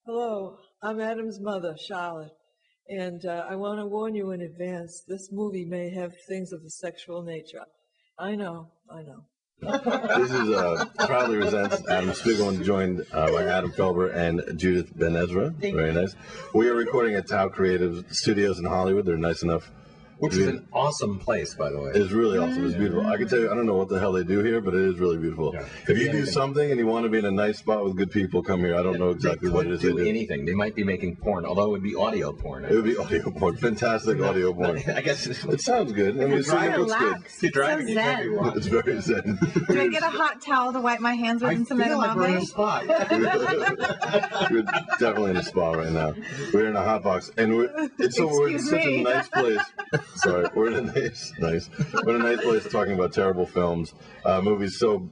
Hello, I'm Adam's mother, Charlotte, and I want to warn you in advance, this movie may have things of a sexual nature. I know. This is Proudly Resents. Adam Spiegelman, joined by Adam Felber and Judith Benezra. Very nice. We are recording at Tau Creative Studios in Hollywood. They're nice enough. Which is an awesome place, by the way. It's really awesome. It's beautiful. I can tell you, I don't know what the hell they do here, but it is really beautiful. Yeah. If you do something and you want to be in a nice spot with good people, come here. I don't know exactly what it is they do. Anything. They might be making porn, although it would be audio porn. It would be audio porn. Fantastic audio porn. I guess it sounds good. I mean, it looks good. You're driving It's very zen. Do I get a hot towel to wipe my hands with and some edamame? I feel like we're in a spa. We're definitely in a spa right now. We're in a hot box, and we're in such a nice place. Sorry, we're in a nice. We're in a nice place talking about terrible films. Movies so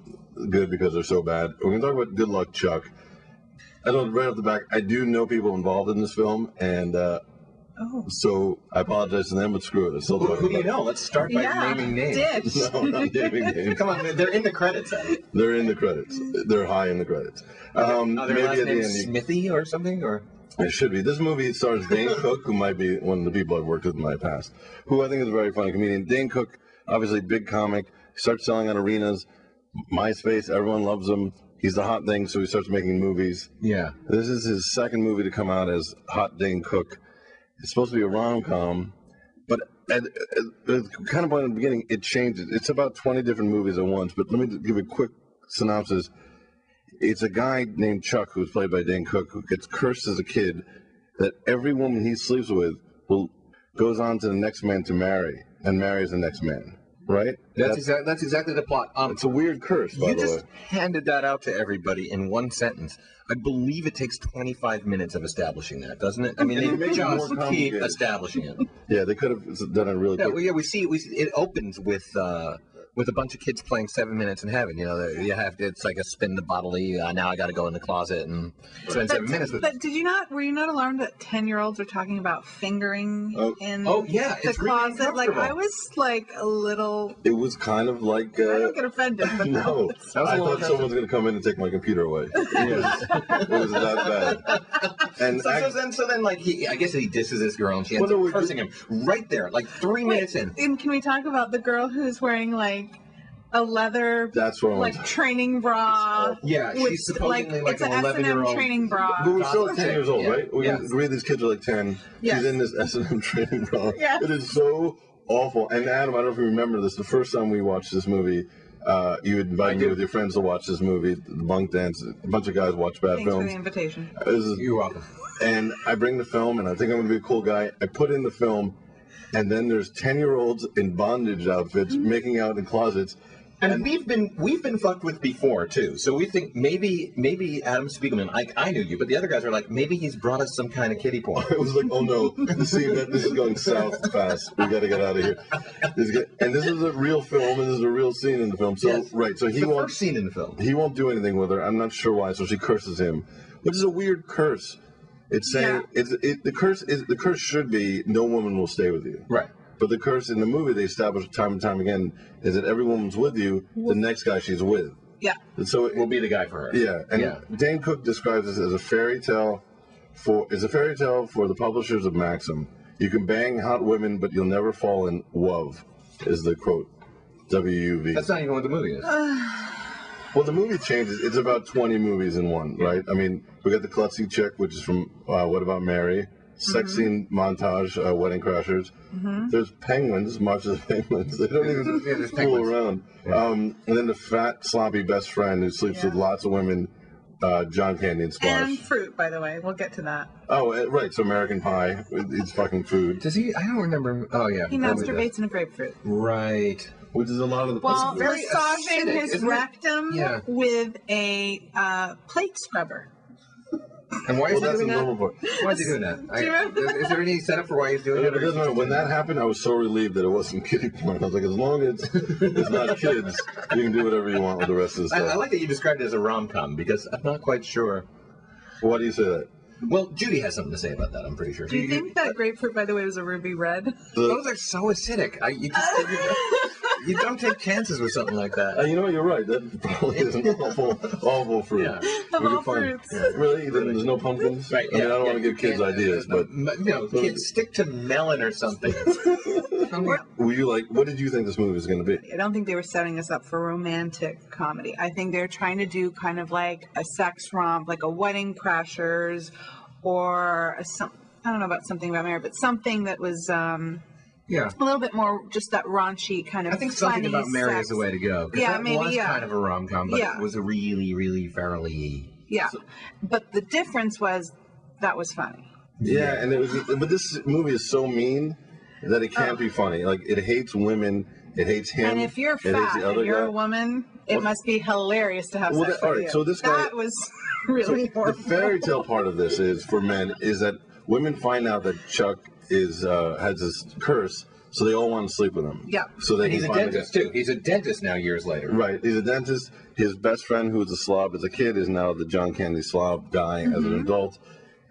good because they're so bad. We're going to talk about Good Luck, Chuck. I know right off the back, I do know people involved in this film, and so I apologize to them, but screw it. Who do you know? Let's start by naming names. No, I'm not naming names. Come on, they're in the credits. They're in the credits. They're high in the credits. Maybe at the end, Smithy or something, or. It should be. This movie stars Dane Cook, who might be one of the people I've worked with in my past, who I think is a very funny comedian. Dane Cook, obviously big comic, starts selling at arenas, MySpace, everyone loves him. He's the hot thing, so he starts making movies. Yeah. This is his second movie to come out as Hot Dane Cook. It's supposed to be a rom-com, but at the kind of point in the beginning, it changes. It's about 20 different movies at once, but let me give a quick synopsis. It's a guy named Chuck, who's played by Dane Cook, who gets cursed as a kid that every woman he sleeps with goes on to the next man to marry and marries the next man. Right? That's exactly the plot. It's a weird curse, by the way. You just handed that out to everybody in one sentence. I believe it takes 25 minutes of establishing that, doesn't it? I mean, they just keep establishing it. Yeah, they could have done it really quick. Yeah, we see it opens with a bunch of kids playing 7 Minutes in Heaven. You know, it's like a spin the bottle. Now I got to go in the closet and spend 7 minutes with. But were you not alarmed that 10-year-olds are talking about fingering in the closet? Really, like I was like a little. It was kind of like. I don't get offended, but no. I thought someone was going to come in and take my computer away. It was that bad. And so then, like I guess he disses this girl and she ends up cursing him right there, like 3 minutes in. And can we talk about the girl who's wearing like a leather training bra? Yeah, she's supposedly like it's an an 11-year-old training bra. But we're still 10 years old, right? We can agree these kids are like 10. Yes. She's in this S&M training bra. Yes. It is so awful. And Adam, I don't know if you remember this. The first time we watched this movie, you would invite me with your friends to watch this movie, The Bunk Dance. A bunch of guys watch bad films. Thanks for the invitation. You're welcome. And I bring the film, and I think I'm going to be a cool guy. I put in the film, and then there's 10-year-olds in bondage outfits making out in closets. And we've been fucked with before too, so we think maybe Adam Spiegelman. I knew you, but the other guys are like, maybe he's brought us some kind of kiddie porn. I was like, oh no, this is going south fast. We got to get out of here. And this is a real film, and this is a real scene in the film. So so he won't. First scene in the film. He won't do anything with her. I'm not sure why. So she curses him, which is a weird curse. It's saying the curse should be no woman will stay with you. Right. But the curse in the movie they establish time and time again is that every woman's with you, the next guy she's with. Yeah. And so it will be the guy for her. Yeah. And Dane Cook describes this as a fairy tale for the publishers of Maxim. You can bang hot women, but you'll never fall in love, is the quote. WUV. That's not even what the movie is. Well, the movie changes. It's about 20 movies in one, right? I mean, we got the klutzy chick, which is from What About Mary? Sex scene montage, Wedding Crashers. There's penguins, March of the Penguins. They don't even fool around. Yeah. And then the fat, sloppy best friend who sleeps with lots of women, John Candy and Splash. And fruit, by the way. We'll get to that. Oh, right. So American Pie. It's fucking food. Does he? I don't remember. Oh, yeah. He masturbates in a grapefruit. Right. Which is a lot of the... Well, massaging his rectum with a plate scrubber. And why is he doing that? Why is he doing that? Is there any setup for why he's doing it? When that happened, I was so relieved that it wasn't kiddie porn. I was like, as long as it's not kids, you can do whatever you want with the rest of the stuff. I like that you described it as a rom-com, because I'm not quite sure. Why do you say that? Well, Judy has something to say about that, I'm pretty sure. Do you think that grapefruit, by the way, was a ruby red? Those are so acidic. You don't take chances with something like that. You know, you're right. That probably is an awful fruit. Yeah. Of all fruits. Really? There's no pumpkins? Right. I mean, I don't want to give kids ideas, but... Kids, stick to melon or something. Were you like, what did you think this movie was going to be? I don't think they were setting us up for romantic comedy. I think they're trying to do kind of like a sex romp, like a Wedding Crashers, or I don't know about Something About Mary, but something that was a little bit more just that raunchy kind of. I think Something About Mary is the way to go. Yeah, that maybe. was Yeah, kind of a rom-com, but it was a really, really fairly. Yeah, but the difference was that was funny. Yeah, and it was. But this movie is so mean that it can't be funny. Like, it hates women. It hates him. And if you're fat and you're a woman, it must be hilarious to have sex with all right, you. so this guy, that was really horrible. The fairy tale part of this is, for men, is that women find out that Chuck has this curse, so they all want to sleep with him. Yeah. So he's a dentist, too. He's a dentist now, years later. Right. He's a dentist. His best friend, who was a slob as a kid, is now the John Candy slob guy as an adult.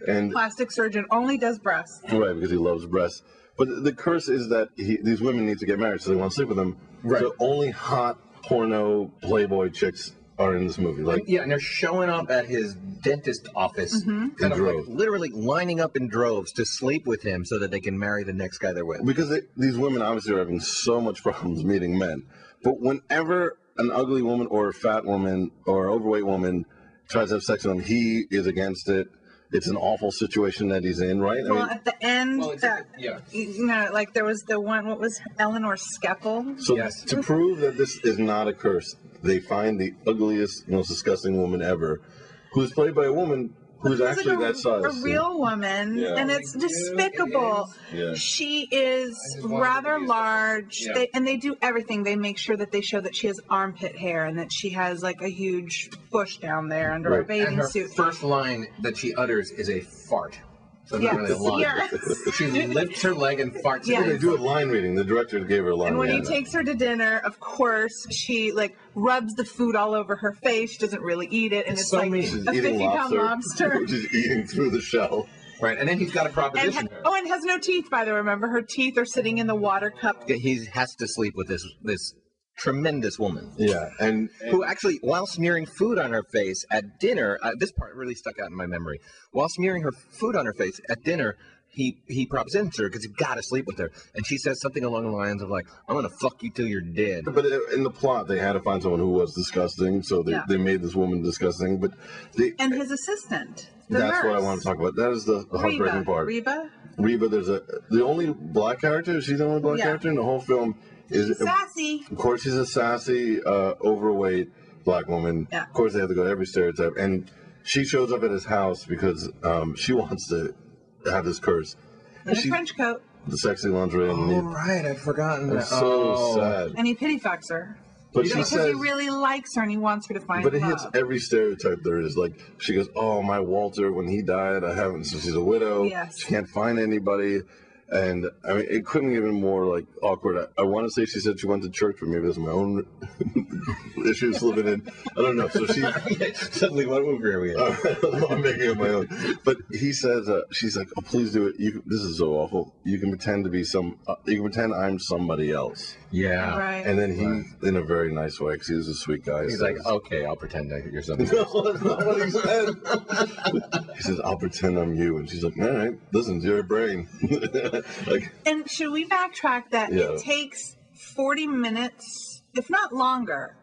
And plastic surgeon only does breasts. Right, because he loves breasts. But the curse is that these women need to get married, so they want to sleep with him. Right. So only hot porno Playboy chicks are in this movie. Like, and they're showing up at his dentist office, kind of like literally lining up in droves to sleep with him so that they can marry the next guy they're with. Because these women obviously are having so much problems meeting men. But whenever an ugly woman or a fat woman or overweight woman tries to have sex with him, he is against it. It's an awful situation that he's in, right? Well, at the end, like there was the one, what was Eleanor Skeppel? So to prove that this is not a curse, they find the ugliest, most disgusting woman ever, who's played by a woman who's actually that size. A real woman, and it's despicable. She is rather large, and they do everything. They make sure that they show that she has armpit hair and that she has like a huge bush down there under her bathing suit. First line that she utters is a fart. So not really a line. She lifts her leg and farts. Yeah, they do a line reading. The director gave her a line reading. And when he takes her to dinner, of course, she like rubs the food all over her face. She doesn't really eat it, and it's so like mean. a 50-pound lobster. She's eating through the shell. Right, and then he's got a proposition. And has no teeth, by the way. Remember, her teeth are sitting in the water cup. He has to sleep with this tremendous woman. Yeah, and who actually, while smearing food on her face at dinner, this part really stuck out in my memory. While smearing her food on her face at dinner, he propositions her because he got to sleep with her, and she says something along the lines of like, "I'm gonna fuck you till you're dead." But in the plot, they had to find someone who was disgusting, so they made this woman disgusting. But and his assistant. That's nurse. what I want to talk about. That is the heartbreaking part. Reba. There's the only black character. She's the only black character in the whole film. Is sassy. Of course, she's a sassy, overweight black woman. Yeah. Of course, they have to go to every stereotype. And she shows up at his house because she wants to have this curse. In a French coat. The sexy lingerie. Right, I'd forgotten that. It's so sad. And he pity fucks her. But because he really likes her and he wants her to find But love. it hits every stereotype there is. Like, she goes, "Oh, my Walter, when he died, I haven't." So she's a widow. Yes. She can't find anybody. And I mean, it couldn't get even more like awkward. I want to say she said she went to church, but maybe that's my own issues living in. I don't know. So she suddenly, what movie are we in? I'm making up my own. But he says, she's like, "Oh, please do it. This is so awful. You can pretend to be you can pretend I'm somebody else." Yeah. Right. And then he, in a very nice way, because he's a sweet guy, he's like, "Okay, I'll pretend that you're somebody no, else." that's not what he said. He says, "I'll pretend I'm you," and she's like, "All right, listen, it's your brain." And should we backtrack that it takes 40 minutes, if not longer,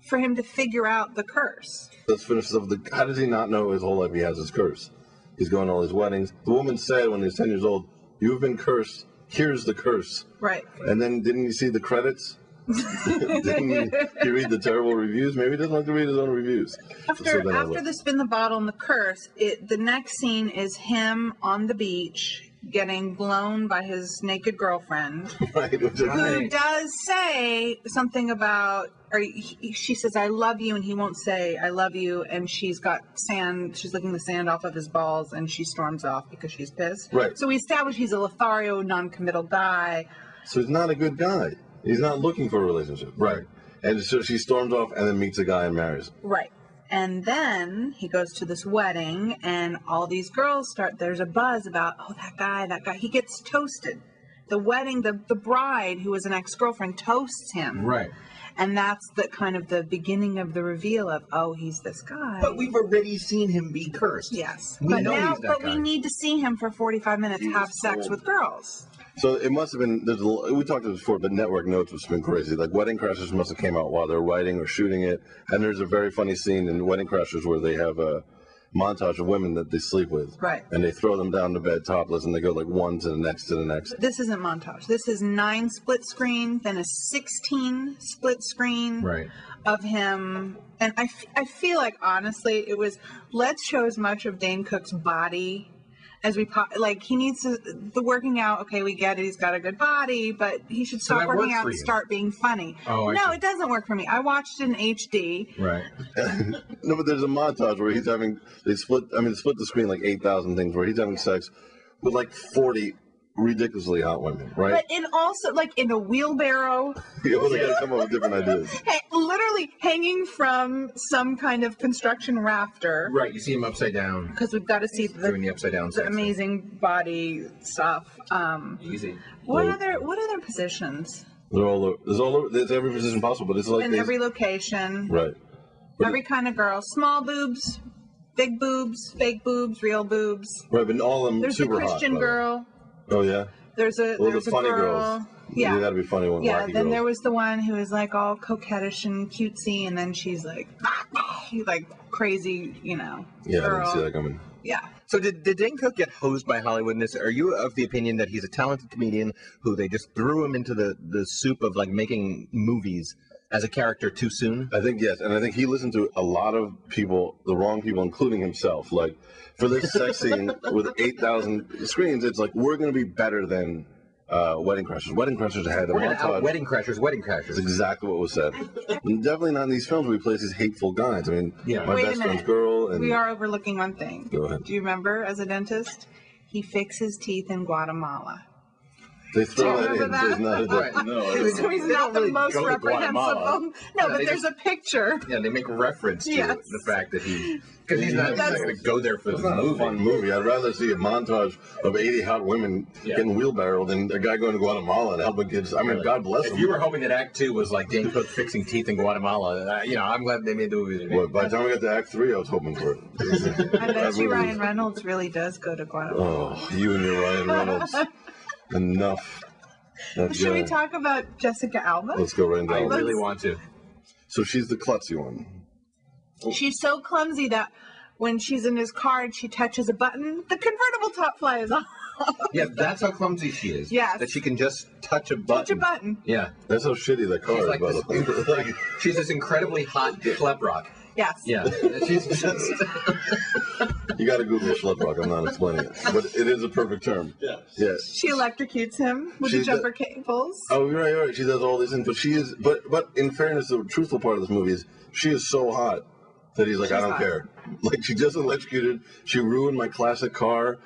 for him to figure out the curse? Let's finish up. How does he not know his whole life he has his curse? He's going to all his weddings. The woman said when he was 10 years old, "You've been cursed. Here's the curse." Right. And then didn't you see the credits? Didn't he read the terrible reviews? Maybe he doesn't like to read his own reviews. After the spin the bottle and the curse, the next scene is him on the beach getting blown by his naked girlfriend, who does say something about, she says, "I love you," and he won't say, "I love you," and she's got sand, she's licking the sand off of his balls, and she storms off because she's pissed. Right. So we establish he's a Lothario, non-committal guy. So he's not a good guy. He's not looking for a relationship. Right. And so she storms off and then meets a guy and marries him. Right. And then he goes to this wedding, and all these girls there's a buzz about, oh, that guy. He gets toasted. the wedding, the bride, who was an ex-girlfriend, toasts him. Right. And that's the kind of the beginning of the reveal of, oh, he's this guy. But we've already seen him be cursed. Yes. We But know now, he's that guy. we need to see him for 45 minutes have sex with girls. So it must have been. We talked about this before, but Network Notes has been crazy. Like Wedding Crashers must have came out while they're writing or shooting it. And there's a very funny scene in Wedding Crashers where they have a montage of women that they sleep with. Right. And they throw them down to bed topless, and they go like one to the next to the next. This isn't montage. This is 9 split screen, then a 16 split screen of him. And I feel like, honestly, it was, let's show as much of Dane Cook's body as we like. He needs to, the working out, okay, we get it, he's got a good body, but he should stop working out and start being funny. Oh, no, it doesn't work for me. I watched it in HD. Right. No, but there's a montage where he's having, they split the screen like 8,000 things, where he's having sex with like 40 ridiculously hot women, right? But in also, like, in a wheelbarrow. You only got to come up with different ideas. Literally hanging from some kind of construction rafter. Right, you see him upside down. Because we've got to see doing the upside down sex amazing body stuff. Easy. What other positions? There's every position possible, but it's like In every location. Right. But every kind of girl. Small boobs, big boobs, fake boobs, real boobs. Right, but all of them There's super a Christian hot, girl. Oh yeah. There's a the funny girl. girls. Yeah. They gotta be funny ones. Yeah. Wacky Then girls. there was the one who is like all coquettish and cutesy, and then she's like crazy, Yeah, girl. I didn't see that coming. Yeah. So did Dane Cook get hosed by Hollywood in this? Are you of the opinion that he's a talented comedian who they just threw him into the soup of like making movies as a character too soon? I think yes, and I think he listened to a lot of people, the wrong people, including himself. Like for this sex scene with 8,000 screens, it's like we're going to be better than Wedding Crashers. Wedding Crashers had a montage. Wedding Crashers. That's exactly what was said. And definitely not in these films where he plays these hateful guys. I mean, my Wait best a friend's minute. girl. And We are overlooking one thing. Go ahead. Do you remember, as a dentist, he fixes teeth in Guatemala? They throw that in. remember that? There's not a no. So he's not the most reprehensible. No, but there's a picture. Yeah, they make reference to Yes. the fact that because he's not going to go there for It's the not a fun movie. I'd rather see a montage of 80 hot women getting wheelbarrowed than a guy going to Guatemala and helping kids. I mean, God bless If him. you were hoping that Act 2 was like Dane Cook fixing teeth in Guatemala, I'm glad they made the movie. Well, by the time we got to Act 3, I was hoping for it. I bet you Ryan Reynolds really does go to Guatemala. Oh, you and your Ryan Reynolds. Enough. Should we talk about Jessica Alba? Let's go right into I it. really want to. So she's the klutzy one. She's so clumsy that when she's in his car and she touches a button, the convertible top flies off. Yeah, that's how clumsy she is. Yes. That she can just touch a button. Touch a button. Yeah. That's how shitty that car She's is, like by the way. she's this incredibly hot schlep rock. Yes. Yeah. She's just... You got to Google schleprock. I'm not explaining it, but it is a perfect term. Yes. She electrocutes him with the jumper cables. Oh, you're right. You're right. She does all these things, but she is. But in fairness, the truthful part of this movie is she is so hot that he's like, I don't care. Like she just electrocuted. She ruined my classic car,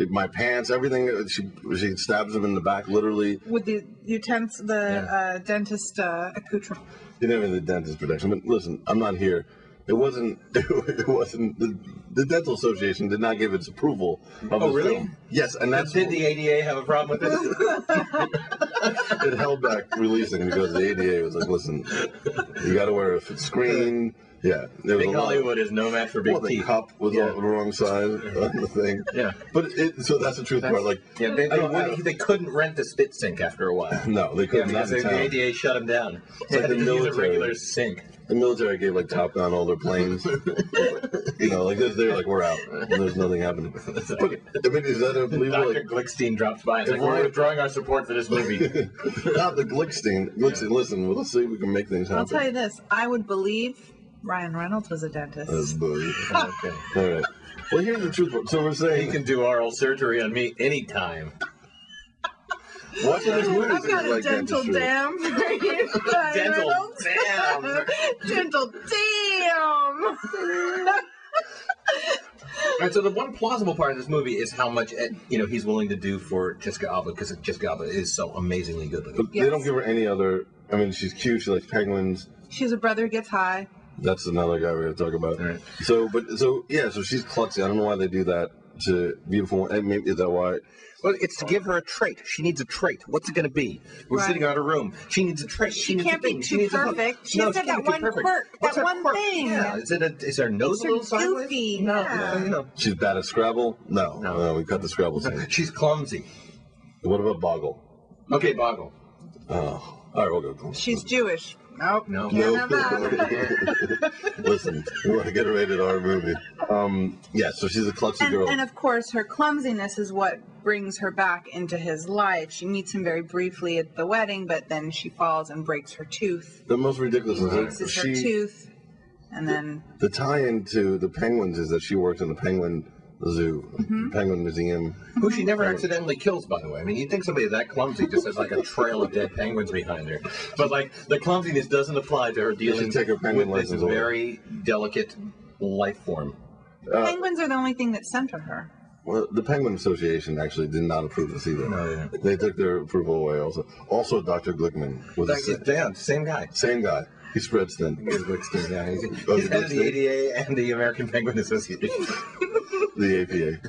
my pants, everything. She stabs him in the back, literally. With the dentist accoutrement. You didn't have the dentist protection. But listen, I'm not here. It wasn't. It wasn't. The dental association did not give its approval of this really? film. Yes, and that's Did the ADA have a problem with it? it held back releasing because the ADA was like, listen, you got to wear a screen. Yeah, there was Big a lot. Hollywood is no match for big Well, the teeth. cup was on the wrong side on the thing. Yeah. But so that's the truth part. Like, Yeah, they couldn't rent the spit sink after a while. no, they Yeah, couldn't. because Not in the town. ADA shut them down. It's like the They had to use a military. regular sink. The military gave like Top Gun all their planes. Like this, they're like, we're out, and there's nothing happening. But I mean, is that unbelievable? Dr. Glickstein drops by. It's If like, we're we're- withdrawing our support for this movie. Not the Glickstein. Listen, we'll see if we can make things happen. I'll tell you this. I would believe Ryan Reynolds was a dentist. Okay. All right. Well, here's the truth. So we're He saying, can do oral surgery on me anytime. watching this movie I've got is a like dental dentistry. dam for you, Ryan Dental Reynolds. dam. Dental dam. All right, so the one plausible part of this movie is how much he's willing to do for Jessica Alba, because Jessica Alba is so amazingly good looking. But they don't give her any other. I mean, she's cute. She likes penguins. She's a brother who gets high. That's another guy we're going to talk about. Right. So she's klutzy. I don't know why they do that to beautiful. And maybe is that why? Well, it's to give her a trait. She needs a trait. What's it going to be? We're sitting out of a room. She needs a trait. She can't be too perfect. She has that one quirk, that one thing. Yeah. Is her nose a little sideways? Goofy. No. Yeah. No. She's bad at Scrabble? No, we cut the Scrabble scene. She's clumsy. What about Boggle? Okay, Boggle. Oh, all right, we'll go. She's Jewish. Nope. No. Can't have that. Listen, we want to get a rated R movie. Yeah, so she's a klutzy girl. And of course, her clumsiness is what brings her back into his life. She meets him very briefly at the wedding, but then she falls and breaks her tooth. The most ridiculous He is fixes her tooth, and then the tie-in to the penguins is that she works in the penguin zoo, penguin museum. Who she never accidentally kills, by the way. I mean, you'd think somebody that clumsy just has like a trail of dead penguins behind her. But like, the clumsiness doesn't apply to her dealing take her penguin with this license away. very delicate life form. penguins are the only thing that center her. Well, the Penguin Association actually did not approve this either. No, yeah. They took their approval away also. Also, Dr. Glickman was Same guy. same guy. He spreads thin. He's head of the ADA and the American Penguin Association. The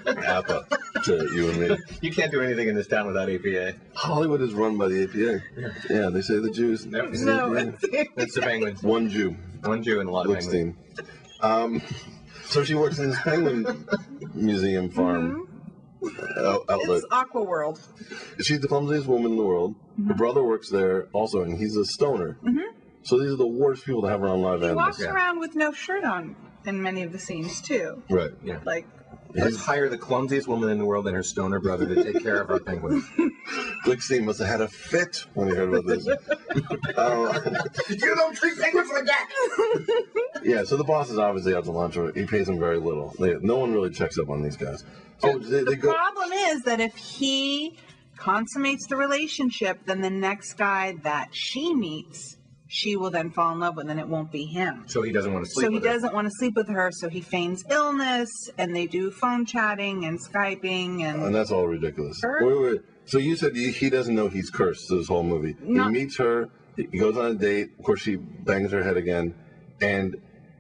APA. APA to you and me. You can't do anything in this town without APA. Hollywood is run by the APA. Yeah, they say the Jews. No, It's the Penguins. One Jew. One Jew and a lot of penguins. Lickstein. So she works in this penguin museum farm outlet. It's Aqua World. She's the clumsiest woman in the world. Her brother works there also, and he's a stoner. So these are the worst people to have around live She animals. walks around with no shirt on in many of the scenes too. Right. Yeah. Like, Let's hire the clumsiest woman in the world and her stoner brother to take care of our penguins. Glickstein must have had a fit when he heard about this. You don't treat penguins like that! Yeah, so the boss is obviously out to lunch, or he pays them very little. No one really checks up on these guys. Oh, the problem is that if he consummates the relationship, then the next guy that she meets, she will then fall in love with, and it won't be him. So he doesn't want to sleep with her. So he doesn't want to sleep with her, so he feigns illness, and they do phone chatting and Skyping, And that's all ridiculous. Her? Wait. So you said he doesn't know he's cursed this whole movie. He meets her, he goes on a date, of course she bangs her head again, and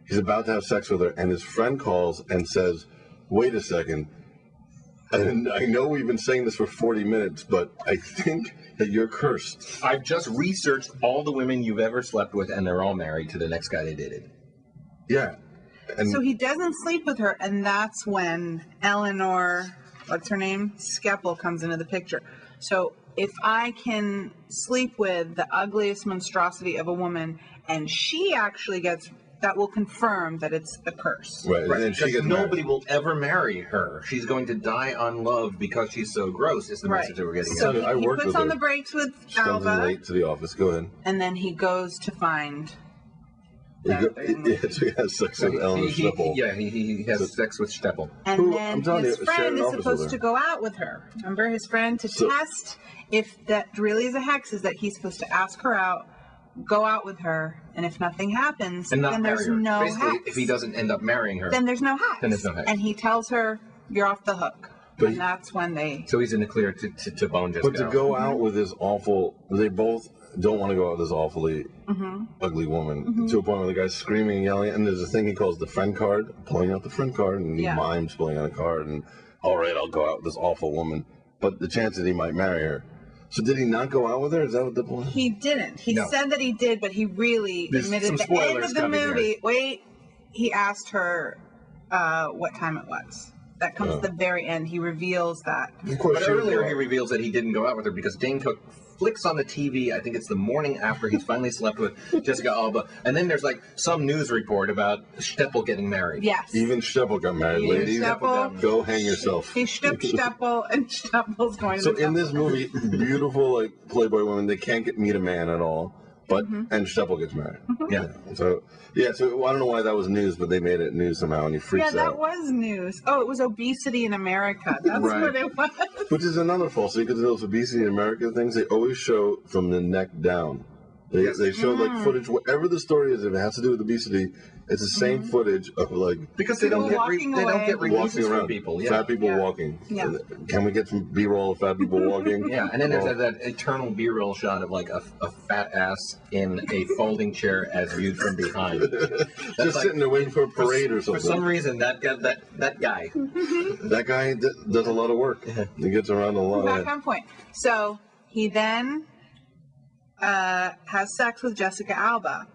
he's about to have sex with her, and his friend calls and says, wait a second, and I know we've been saying this for 40 minutes, but I think that you're cursed. I've just researched all the women you've ever slept with, and they're all married to the next guy they dated. Yeah. And so he doesn't sleep with her, and that's when Eleanor, what's her name? Skeppel comes into the picture. So if I can sleep with the ugliest monstrosity of a woman, and she actually gets, that will confirm that it's a curse. Right. And then she gets nobody will ever marry her. She's going to die unloved because she's so gross, is the message that we're getting. So I he worked puts with on her. the brakes with She comes in Alva, late to the office. Go ahead. and then he goes to find So he has sex with Eleanor Schnippel. He has sex with Steppel. And Who, then I'm telling his you, friend shared an is office with supposed her. to go out with her. Remember, his friend to test if that really is a hex, is that he's supposed to ask her out, go out with her, and if nothing happens, And not then marry there's her. no Basically, hex. if he doesn't end up marrying her. Then there's no hex. Then there's no hex. And he tells her, you're off the hook. But And that's when they... So he's in the clear to bone Jessica. But to go out with this awful, they both don't want to go out with this awfully ugly woman to a point where the guy's screaming and yelling. And there's a thing he calls the friend card, pulling out the friend card, and he mimes pulling out a card. And all right, I'll go out with this awful woman. But the chance that he might marry her. So did he not go out with her? Is that what the point? He didn't. He said that he did, but he really There's admitted some at the end spoilers of the coming movie. Wait, he asked her what time it was. That comes at the very end. He reveals that. Of course, But earlier he reveals that he didn't go out with her because Dane Cook flicks on the TV. I think it's the morning after he's finally slept with Jessica Alba. And then there's like some news report about Steppel getting married. Yes. Even Steppel got married, Even ladies. Steppel. Go hang yourself. He stooped Steppel, and Steppel's going to So the in this movie, beautiful like Playboy women, they can't meet a man at all. But and Steppel gets married. Yeah. So I don't know why that was news, but they made it news somehow, and he freaks out. Yeah, that was news. Oh, it was obesity in America. That's what it was. Which is another false because those obesity in America things, they always show from the neck down. They showed like footage, whatever the story is, if it has to do with obesity, it's the same footage of like because they don't get releases walking around, from people. Yeah. Fat people walking. Yeah. Can we get some B-roll of fat people walking? Yeah, and then there's that eternal B-roll shot of like a fat ass in a folding chair as viewed from behind. Just like, sitting there waiting for a parade or something. For some reason, that guy. That guy does a lot of work. He gets around a lot. Back on point. So he then has sex with Jessica Alba.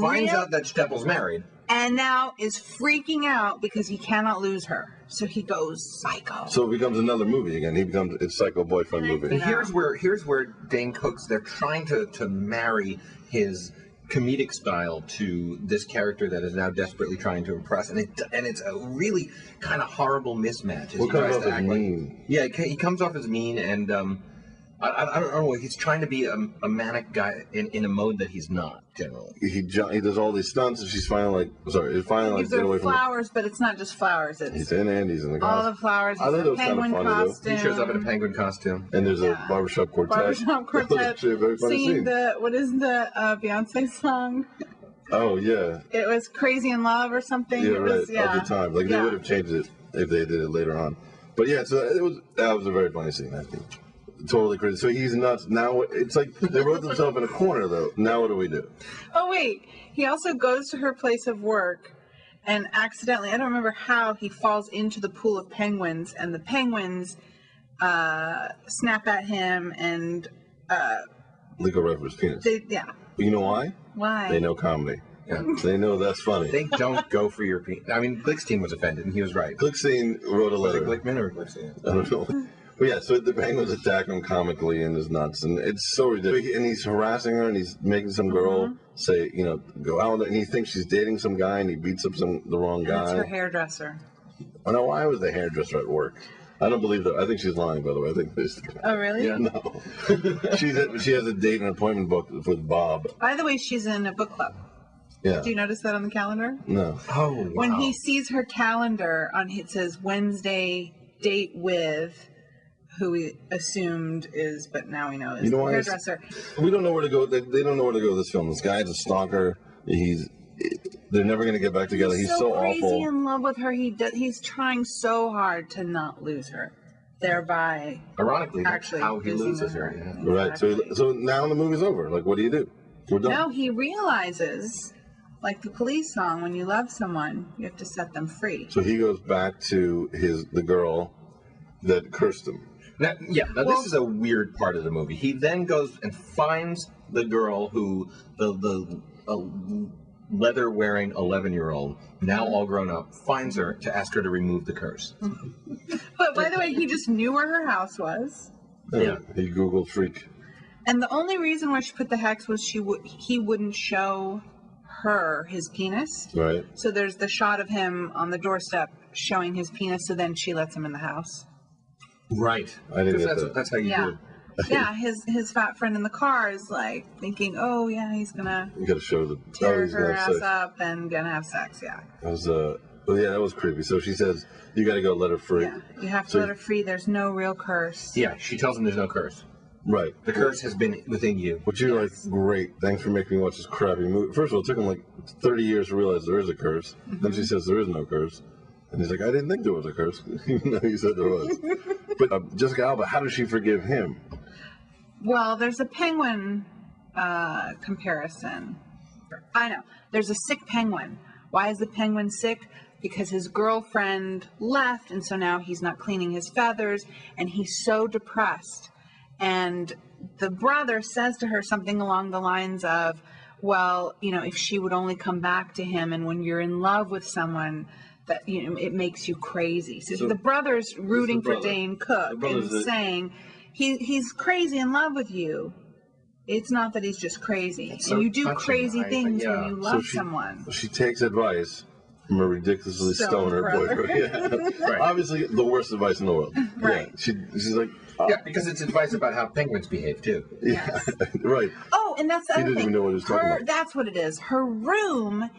Finds out that Steppel's married. And now is freaking out because he cannot lose her. So he goes psycho. So it becomes another movie again. It's Psycho Boyfriend movie. And here's where Dane Cook's, they're trying to marry his comedic style to this character that is now desperately trying to impress, and it's a really kind of horrible mismatch. What comes off as mean? Yeah, he comes off as mean, and I don't know. He's trying to be a manic guy in a mode that he's not generally. He does all these stunts, and she's finally get away from flowers, but it's not just flowers. It's he's in the costume. all the flowers. I thought it was penguin kind of funny costume. He shows up in a penguin costume, and there's a barbershop quartet. Singing what is the Beyonce song? Oh yeah. It was "Crazy in Love" or something. Yeah, right. At the time, they would have changed it if they did it later on. But yeah, so that was a very funny scene, I think. Totally crazy. So he's nuts. Now it's like they wrote themselves in a corner, though. Now what do we do? Oh, wait. He also goes to her place of work and accidentally, I don't remember how, he falls into the pool of penguins, and the penguins snap at him and... Legal right for his penis. Yeah. But you know why? Why? They know comedy. Yeah. They know that's funny. They don't go for your penis. I mean, Glickstein was offended, and he was right. Glickstein wrote a letter. Was it Glickman or Glickstein? I don't know. Well, yeah, so the penguins attack him comically and is nuts, and it's so ridiculous. And he's harassing her, and he's making some girl say, go out, and he thinks she's dating some guy, and he beats up the wrong guy. It's her hairdresser. Oh, no, why was the hairdresser at work? I don't believe that. I think she's lying, by the way. I think this. Oh, really? Yeah, no. She has a date and appointment booked with Bob. By the way, she's in a book club. Yeah. Did you notice that on the calendar? No. Oh, wow. When he sees her calendar, it says Wednesday date with... who we assumed is, but now we know is the hairdresser. We don't know where to go. They don't know where to go with this film. This guy's a stalker. They're never going to get back together. He's so crazy awful. in love with her. He's trying so hard to not lose her, thereby. Ironically, that's actually how he loses her. Yeah. Right. So now the movie's over. Like, what do you do? We're done. No, he realizes, like the police song, when you love someone, you have to set them free. So he goes back to the girl that cursed him. Now, this is a weird part of the movie. He then goes and finds the girl who, the leather-wearing 11-year-old, now all grown up, finds her to ask her to remove the curse. But by the way, he just knew where her house was. Yeah. He Googled freak. And the only reason why she put the hex was he wouldn't show her his penis. Right. So there's the shot of him on the doorstep showing his penis, so then she lets him in the house. Right. I didn't get that. That's how you do it. Yeah, his fat friend in the car is like thinking, oh yeah, he's gonna show tear her ass up and gonna have sex. Yeah. That was that was creepy. So she says, "You got to go let her free." Yeah, you have to let her free. There's no real curse. Yeah, she tells him there's no curse. Right. The curse has been within you. But you're like, great. Thanks for making me watch this crappy movie. First of all, it took him like 30 years to realize there is a curse. Then she says there is no curse. And he's like, I didn't think there was a curse, even though he said there was. But Jessica Alba, how does she forgive him? Well, there's a penguin comparison. I know. There's a sick penguin. Why is the penguin sick? Because his girlfriend left, and so now he's not cleaning his feathers, and he's so depressed. And the brother says to her something along the lines of, well, if she would only come back to him, and when you're in love with someone... that it makes you crazy. So the brother's rooting for Dane Cook and saying he's crazy in love with you. It's not that he's just crazy. So and you do crazy things when you love someone. She takes advice from a ridiculously stoner boyfriend. Yeah. Right. Obviously, the worst advice in the world. Right. Yeah. She's like, yeah, because it's advice about how penguins behave too. Yes. Yeah. Right. Oh, and that's the other thing. He didn't even know what he was talking about. That's what it is. Her room.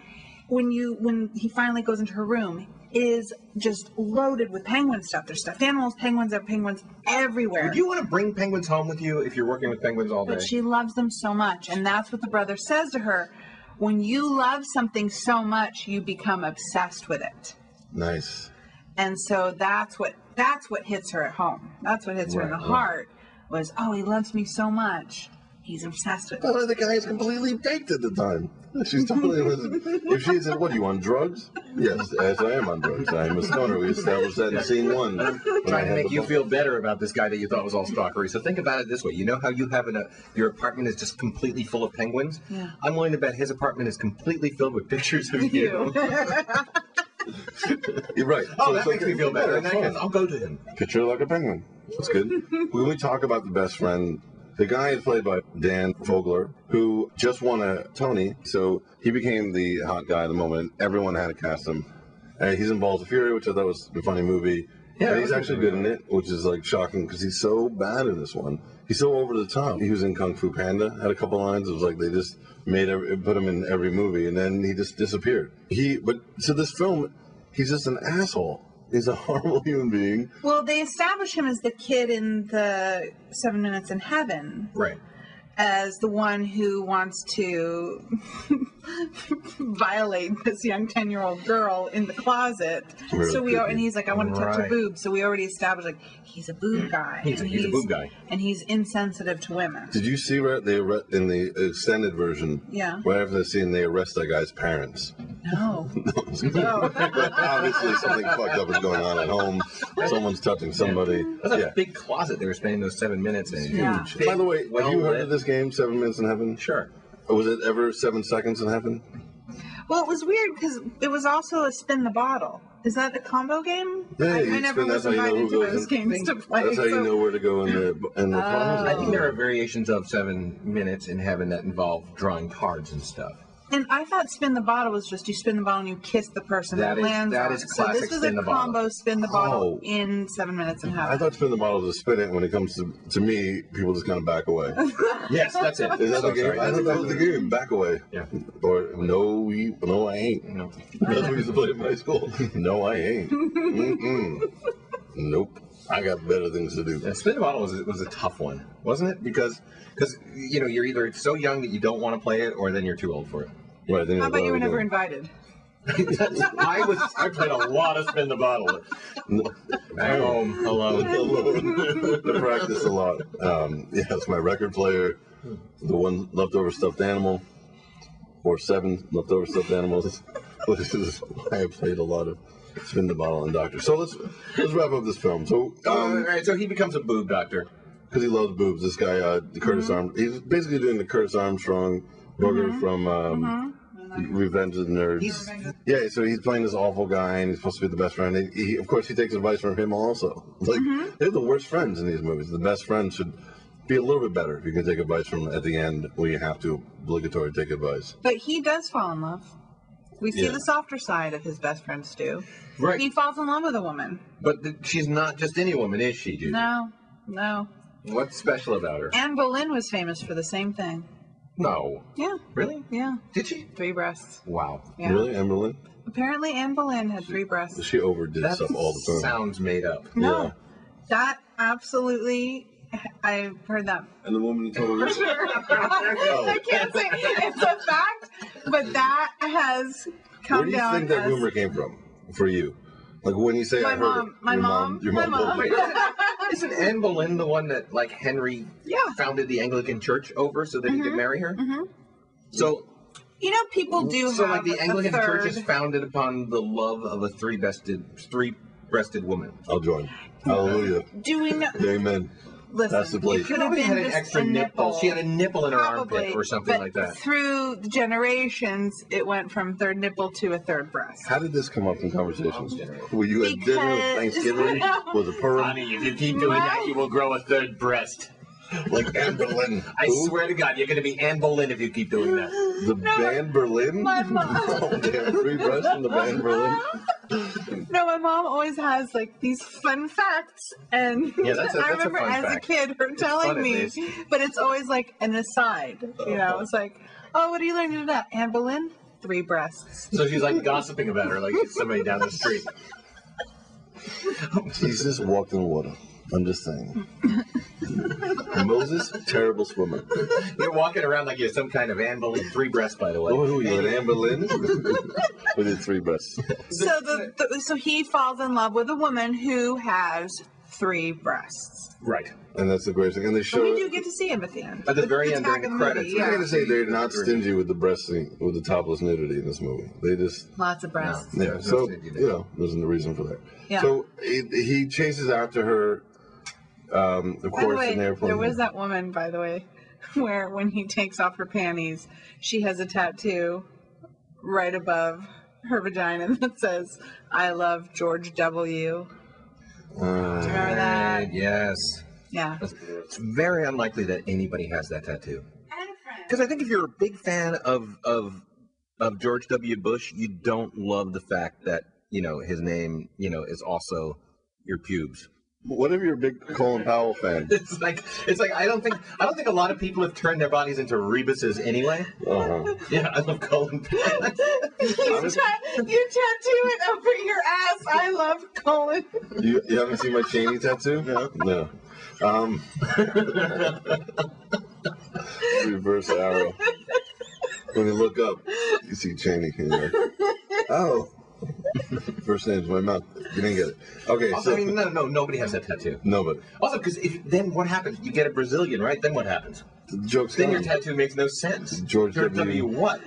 When he finally goes into her room, is just loaded with penguin stuff. There's stuffed animals, penguins, there are penguins everywhere. Would you want to bring penguins home with you if you're working with penguins all day? But she loves them so much, and that's what the brother says to her. When you love something so much, you become obsessed with it. Nice. And so that's what hits her at home. That's what hits her in the heart. Was, oh, he loves me so much. He's obsessed with me. Well, the guy is completely baked at the time. She's totally if she said, what, do you want drugs? Yes, I am on drugs. I am a stoner. We established that in scene 1. Trying to make you feel better about this guy that you thought was all stalkery. So think about it this way. You know how you have your apartment is just completely full of penguins? Yeah. I'm willing to bet his apartment is completely filled with pictures of you. You're right. Oh, that makes me feel better. In that case, I'll go to him. Picture like a penguin. That's good. When we talk about the best friend, the guy is played by Dan Fogler, who just won a Tony, so he became the hot guy at the moment. Everyone had to cast him. He's in Balls of Fury, which I thought was a funny movie. Yeah, he's actually good in it, which is like shocking because he's so bad in this one. He's so over the top. He was in Kung Fu Panda, had a couple lines. It was like they just put him in every movie, and then he just disappeared. So this film, he's just an asshole. He's a horrible human being. Well, they establish him as the kid in the 7 Minutes in Heaven. Right. As the one who wants to violate this young 10-year-old girl in the closet. Really and he's like, I want to touch her boob. So we already established, like, he's a boob guy. He's a boob guy. And he's insensitive to women. Did you see in the extended version? Yeah. Right after the scene, they arrest that guy's parents. No. Obviously, something fucked up is going on at home. Someone's touching somebody. That's a big closet they were spending those 7 minutes in. Yeah. Huge. By the way, have you heard of this game, 7 Minutes in Heaven? Sure. Was it ever 7 Seconds in Heaven? Well, it was weird because it was also a spin the bottle. Is that a combo game? Yeah, I never was invited to those games to play. That's how you know where to go in the closet. I think there are variations of 7 Minutes in Heaven that involve drawing cards and stuff. And I thought spin the bottle was just you spin the bottle and you kiss the person that lands on. That is classic. So this was a combo spin the bottle in 7 Minutes in Heaven. I thought spin the bottle was a spin it. When it comes to me, people just kind of back away. Yes, that's it. Is that the game? I thought that was the game. Back away. Yeah. Or no, I ain't. No. That's what we used to play in my school. No, I ain't. Nope. I got better things to do. Yeah, spin the bottle was a tough one, wasn't it? Because you're either so young that you don't want to play it, or then you're too old for it. Right, how about you were never invited? I played a lot of spin the bottle. At home, alone. To practice a lot. Yes, my record player, the one leftover stuffed animal, or 7 leftover stuffed animals. This is why I played a lot of spin the bottle and doctor. So let's wrap up this film. So all right, so he becomes a boob doctor because he loves boobs. This guy, Curtis Armstrong, he's basically doing the Curtis Armstrong booger from Revenge of the Nerds. So he's playing this awful guy, and he's supposed to be the best friend. Of course, he takes advice from him also. Like they're the worst friends in these movies. The best friends should be a little bit better if you can take advice from them at the end when you have to obligatory take advice. But he does fall in love. We see the softer side of his best friend Stu. Right. He falls in love with a woman. But she's not just any woman, is she, Judy? No. What's special about her? Anne Boleyn was famous for the same thing. No. Yeah. Really? Yeah. Did she? 3 breasts. Wow. Yeah. Really, Anne Boleyn? Apparently, Anne Boleyn had 3 breasts. She overdid stuff all the time. Sounds made up. No. Yeah. That absolutely... I've heard that. And the woman told her. I can't say it's a fact, but that has come Where do you down. think that rumor came from for you? Like when you say My I heard mom. it, My mom. Your mom told me. Isn't Anne Boleyn the one that like Henry founded the Anglican Church over so that he could marry her? Mm-hmm. So people do. So have like the Anglican a Church is founded upon the love of a three-breasted woman. I'll join. Hallelujah. Do we know? Amen. Listen, that's the place. It could have been had an just extra a nipple. She had a nipple in her Probably, armpit or something like that. Through the generations, it went from 3rd nipple to a 3rd breast. How did this come up in conversations? Were you at dinner, Thanksgiving? Was it pearl? Honey, if you keep doing that, you will grow a 3rd breast. Like Anne Boleyn. I swear to God, you're going to be Anne Boleyn if you keep doing that. The band Berlin? My mom. Oh, damn, 3 breasts from the band Berlin? No, my mom always has like these fun facts, and that's I remember a fun as fact. a kid her telling me, but it's always like an aside. It's like, oh, what are you learning about Anne Boleyn? 3 breasts. So she's like gossiping about her like it's somebody down the street. Jesus walked in water. I'm just saying. Moses, terrible swimmer. You're walking around like you're some kind of Anne Boleyn. 3 breasts, by the way. Oh, who are you, an Anne Boleyn? We did 3 breasts. So he falls in love with a woman who has 3 breasts. Right. And that's the greatest thing. And they show. We do get to see him at the end. At the very end during the credits. I'm going to say they're not stingy with the breasting, with the topless nudity in this movie. They just. Lots of breasts. Yeah, so, there's no reason for that. Yeah. So he chases after her, of course, in the airplane. There was that woman, by the way, where when he takes off her panties, she has a tattoo right above her vagina that says, "I love George W." Do you remember that? Yes. Yeah. It's very unlikely that anybody has that tattoo. Because I think if you're a big fan of George W. Bush, you don't love the fact that, his name, is also your pubes. What if you're a big Colin Powell fan? It's like I don't think a lot of people have turned their bodies into rebuses anyway. Uh-huh. Yeah, I love Colin Powell. You tattoo it over your ass. I love Colin. You haven't seen my Cheney tattoo? No. Reverse arrow. When you look up, you see Cheney in there. Oh. First name's my mouth. You didn't get it. Okay. Also, no, nobody has that tattoo. Nobody. Also, because then what happens? You get a Brazilian, right? Then what happens? The joke's then gone. your tattoo makes no sense. George W. What?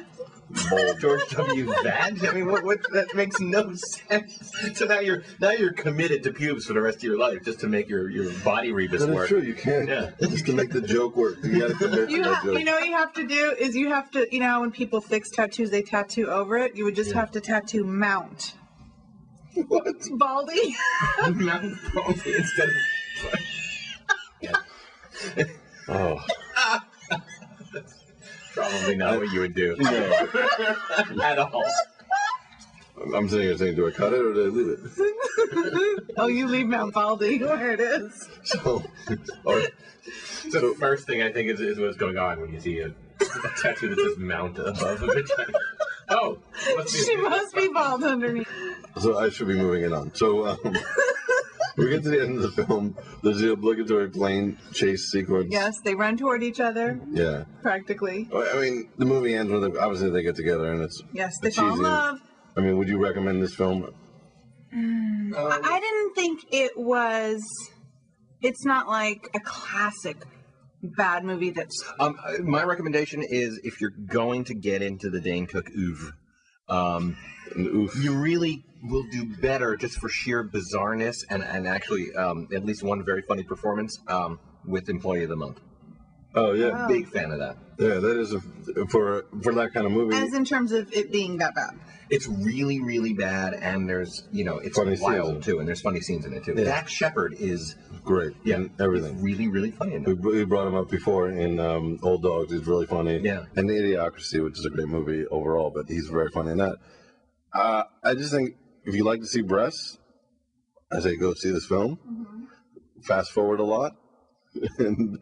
George W. Vag? I mean, what? That makes no sense. So now you're committed to pubes for the rest of your life just to make your body rebus That work. is true. You can't. Yeah. Just to make the joke work. You got to commit to that joke. You know what you have to do is when people fix tattoos, they tattoo over it. You would just have to tattoo Mount. What? Baldy. Mount Baldy instead of. Oh. Probably not what you would do. No. At all. I'm sitting here saying, do I cut it or do I leave it? Oh, you leave Mount Baldy where it is. So the first thing I think is what's going on when you see a tattoo that says Mount above a vagina. Oh, she must be bald underneath. So I should be moving it on. So we get to the end of the film. There's the obligatory plane chase sequence. Yes, they run toward each other. Yeah. Practically. I mean, the movie ends with obviously they get together and it's. Yes, they fall in love. I mean, would you recommend this film? I didn't think it was. It's not like a classic bad movie that's. My recommendation is if you're going to get into the Dane Cook oeuvre, you really will do better just for sheer bizarreness and actually at least one very funny performance with Employee of the Month. Oh yeah, big fan of that. Yeah, that is for that kind of movie. As in terms of it being that bad. It's really, really bad, and there's it's funny wild too, and there's funny scenes in it too. Yeah. Dax Shepard is great. Yeah, everything. Really, really funny. We brought him up before in Old Dogs. He's really funny. Yeah, and Idiocracy, which is a great movie overall, but he's very funny in that. I just think if you like to see breasts, I say go see this film. Mm-hmm. Fast forward a lot, and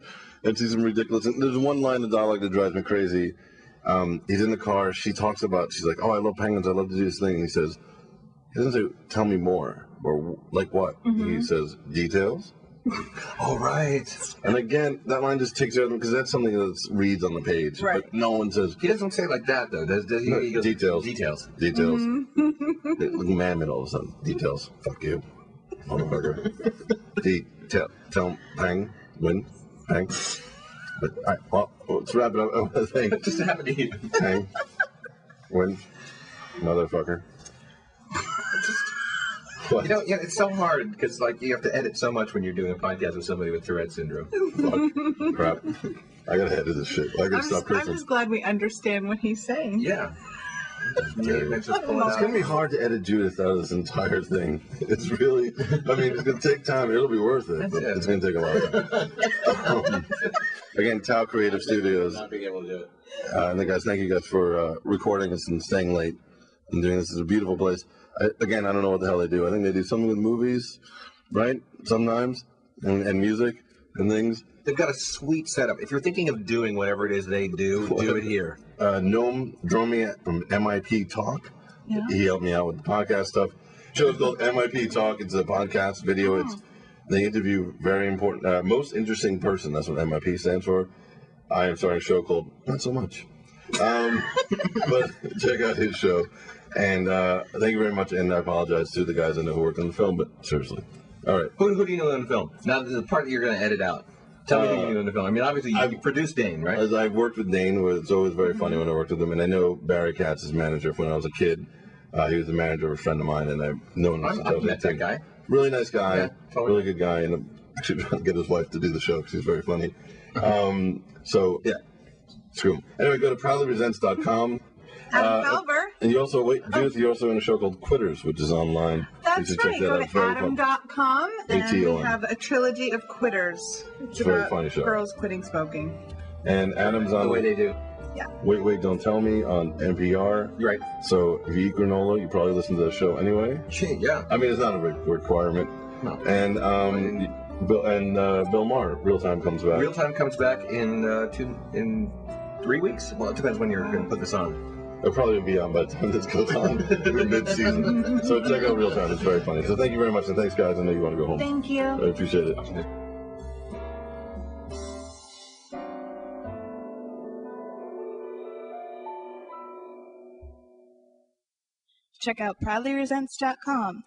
see some ridiculous. And there's one line of dialogue that drives me crazy. He's in the car. She's like, "Oh, I love penguins. I love to do this thing." And he says, he doesn't say, "Tell me more," or like what? Mm-hmm. He says, "Details." All right. And again, that line just takes out because that's something that reads on the page, right. But no one says. He doesn't say it like that though. Does he? No, He goes, details. Mm-hmm. Mammoth all of a sudden. Details. Fuck you, motherfucker. Detail. Tell pang. Win. Pang. But all right. Well, let's wrap it up. Just happened to you. Pang. Win. Motherfucker. What? It's so hard because you have to edit so much when you're doing a podcast with somebody with Tourette syndrome. Fuck. Crap. I gotta edit this shit. I gotta stop cursing. I'm just glad we understand what he's saying. Yeah. It's gonna be hard to edit Judith out of this entire thing. It's really, it's gonna take time. It'll be worth it, but it's gonna take a lot of time. Again, Tao Creative Studios. Not being able to do it. And the guys, thank you guys for recording us and staying late and doing this. It's a beautiful place. I don't know what the hell they do. I think they do something with movies, right? Sometimes, and music. and things. They've got a sweet setup. If you're thinking of doing whatever it is they do it here. Noam Dromi from MIP Talk. Yeah. He helped me out with the podcast stuff. Show's called MIP Talk. It's a podcast video. They interview very important, most interesting person. That's what MIP stands for. I am starting a show called Not So Much. But check out his show. And thank you very much. And I apologize to the guys I know who worked on the film, but seriously. All right. Who do you know in the film? Now, the part that you're going to edit out. Tell me who you know in the film. I mean, obviously, you produced Dane, right? As I've worked with Dane, it's always very funny when I worked with him. And I know Barry Katz, his manager, when I was a kid. He was the manager of a friend of mine, and I've known him since I was 18. Met that guy. Really nice guy. Yeah, totally. Really good guy. And I'm actually trying to get his wife to do the show because he's very funny. So, yeah. Screw him. Anyway, go to proudlyresents.com. Adam Felber. And you also, Judith, you're also in a show called Quitters, which is online. That's right. Go to adam.com, and we have a trilogy of Quitters. It's a very funny show. Girls quitting smoking. And Adam's on the way they do. Yeah. Wait, Don't Tell Me on NPR. Right. So if you eat granola, you probably listen to the show anyway. Yeah. I mean, it's not a requirement. No. And Bill Maher, Real Time comes back. Real Time comes back in 3 weeks. Well, it depends when you're going to put this on. It'll probably be on by the time this goes on. We're mid-season. So check out Real Time. It's very funny. So thank you very much. And thanks, guys. I know you want to go home. Thank you. I appreciate it. Check out proudlyresents.com.